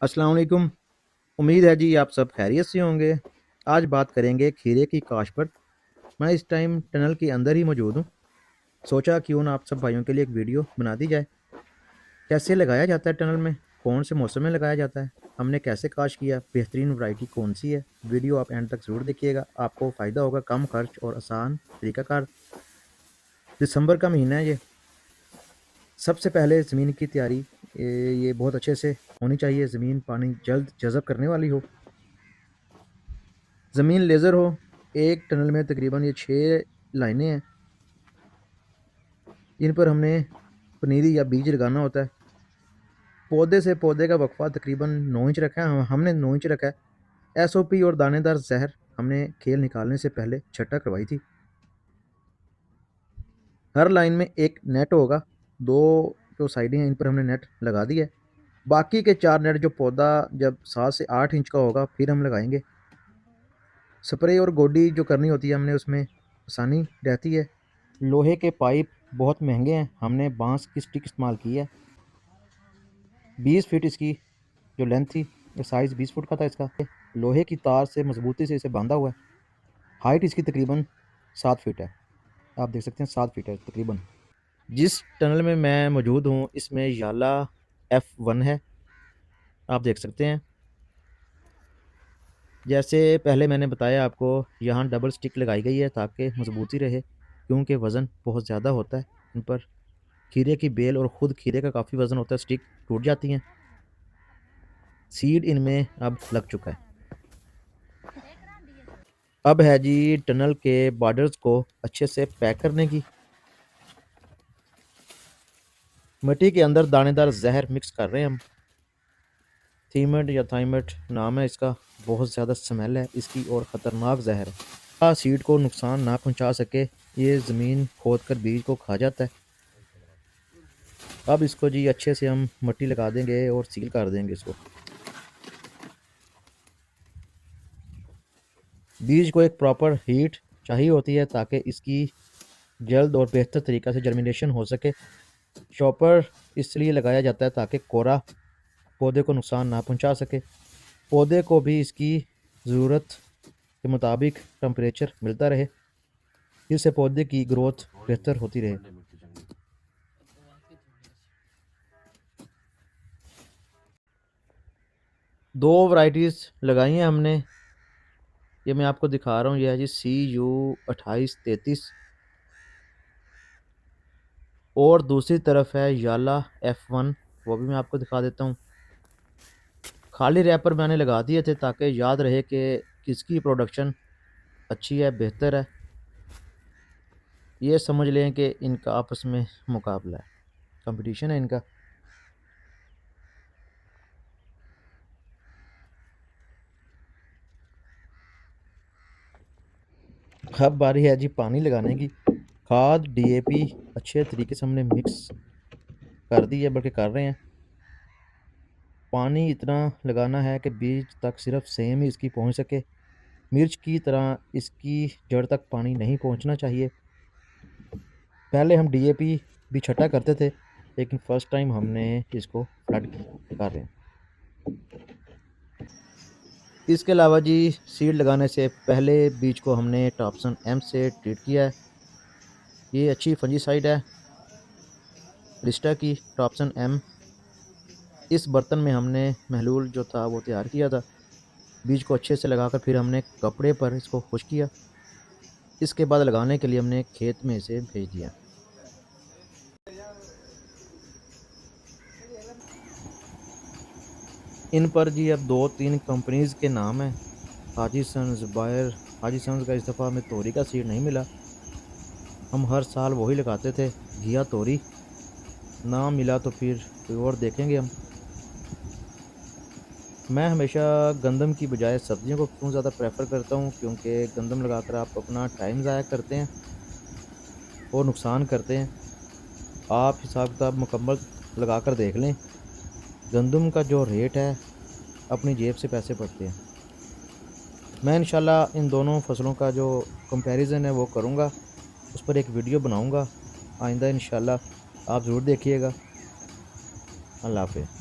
अस्सलाम वालेकुम। उम्मीद है जी आप सब खैरियत से होंगे। आज बात करेंगे खीरे की काश्त पर। मैं इस टाइम टनल के अंदर ही मौजूद हूँ। सोचा क्यों ना आप सब भाइयों के लिए एक वीडियो बना दी जाए। कैसे लगाया जाता है टनल में, कौन से मौसम में लगाया जाता है, हमने कैसे काश्त किया, बेहतरीन वैरायटी कौन सी है। वीडियो आप एंड तक ज़रूर देखिएगा, आपको फ़ायदा होगा। कम खर्च और आसान तरीक़ाकार। दिसंबर का महीना है ये। सबसे पहले ज़मीन की तैयारी ये बहुत अच्छे से होनी चाहिए। ज़मीन पानी जल्द जज़ब करने वाली हो, ज़मीन लेज़र हो। एक टनल में तकरीबन ये 6 लाइनें हैं, इन पर हमने पनीरी या बीज लगाना होता है। पौधे से पौधे का वक्फा तकरीबन 9 इंच रखा है, हमने 9 इंच रखा है। एसओपी और दानेदार जहर हमने खेल निकालने से पहले छट्टा करवाई थी। हर लाइन में एक नेट होगा, 2 जो साइडें हैं इन पर हमने नेट लगा दिया है। बाकी के 4 नेट जो पौधा जब 7 से 8 इंच का होगा फिर हम लगाएंगे। स्प्रे और गोडी जो करनी होती है हमने, उसमें आसानी रहती है। लोहे के पाइप बहुत महंगे हैं, हमने बांस की स्टिक इस्तेमाल की है। 20 फीट इसकी जो लेंथ थी, साइज़ 20 फुट का था इसका। लोहे की तार से मजबूती से इसे बांधा हुआ है। हाइट इसकी तकरीबन 7 फीट है, आप देख सकते हैं 7 फीट है तकरीबन। जिस टनल में मैं मौजूद हूँ इसमें याला F1 है, आप देख सकते हैं। जैसे पहले मैंने बताया आपको, यहाँ डबल स्टिक लगाई गई है ताकि मजबूती रहे, क्योंकि वज़न बहुत ज़्यादा होता है इन पर। खीरे की बेल और ख़ुद खीरे का काफ़ी वज़न होता है, स्टिक टूट जाती हैं। सीड इनमें अब लग चुका है। अब है जी टनल के बॉर्डर्स को अच्छे से पैक करने की। मिट्टी के अंदर दानेदार जहर मिक्स कर रहे हैं हम। थीमट या थाइमट नाम है इसका, बहुत ज़्यादा स्मेल है इसकी और ख़तरनाक जहर है। सीड को नुकसान ना पहुंचा सके, ये ज़मीन खोद कर बीज को खा जाता है। अब इसको जी अच्छे से हम मिट्टी लगा देंगे और सील कर देंगे इसको। बीज को एक प्रॉपर हीट चाहिए होती है ताकि इसकी जल्द और बेहतर तरीक़ा से जर्मिनेशन हो सके। शॉपर इसलिए लगाया जाता है ताकि कोरा पौधे को नुकसान ना पहुंचा सके। पौधे को भी इसकी ज़रूरत के मुताबिक टेम्परेचर मिलता रहे, जिससे पौधे की ग्रोथ बेहतर होती रहे। दो वैरायटीज़ लगाई हैं हमने, ये मैं आपको दिखा रहा हूँ। ये है जी CU2833 और दूसरी तरफ है याला F1, वो भी मैं आपको दिखा देता हूँ। खाली रैपर मैंने लगा दिए थे ताकि याद रहे कि किसकी प्रोडक्शन अच्छी है, बेहतर है। ये समझ लें कि इनका आपस में मुकाबला है, कंपटीशन है इनका। अब बारी है जी पानी लगाने की। खाद DAP अच्छे तरीके से हमने मिक्स कर दी है, बल्कि कर रहे हैं। पानी इतना लगाना है कि बीज तक सिर्फ सेम ही इसकी पहुंच सके। मिर्च की तरह इसकी जड़ तक पानी नहीं पहुंचना चाहिए। पहले हम DAP भी छटा करते थे, लेकिन फ़र्स्ट टाइम हमने इसको फ्लड कर रहे हैं। इसके अलावा जी सीड लगाने से पहले बीज को हमने टॉप्सन M से ट्रीट किया है। ये अच्छी फंजीसाइड है रिस्टा की, टॉप्सन M। इस बर्तन में हमने महलूल जो था वो तैयार किया था। बीज को अच्छे से लगाकर फिर हमने कपड़े पर इसको खुश किया। इसके बाद लगाने के लिए हमने खेत में इसे भेज दिया। इन पर जी अब 2-3 कंपनीज़ के नाम हैं, हाजी सन्स, बायर। हाजी सन्स का इस दफ़ा हमें तोरी का सीड नहीं मिला, हम हर साल वही लगाते थे, घिया तोरी। ना मिला तो फिर कोई और देखेंगे हम। मैं हमेशा गंदम की बजाय सब्जियों को क्यों ज़्यादा प्रेफर करता हूँ, क्योंकि गंदम लगाकर आप अपना टाइम ज़ाया करते हैं और नुकसान करते हैं। आप हिसाब किताब मुकम्मल लगा कर देख लें, गंदम का जो रेट है अपनी जेब से पैसे पड़ते हैं। मैं इंशाल्लाह इन दोनों फसलों का जो कंपैरिजन है वो करूँगा, उस पर एक वीडियो बनाऊँगा आइंदा इंशाल्लाह, आप ज़रूर देखिएगा। अल्लाह हाफ़िज़।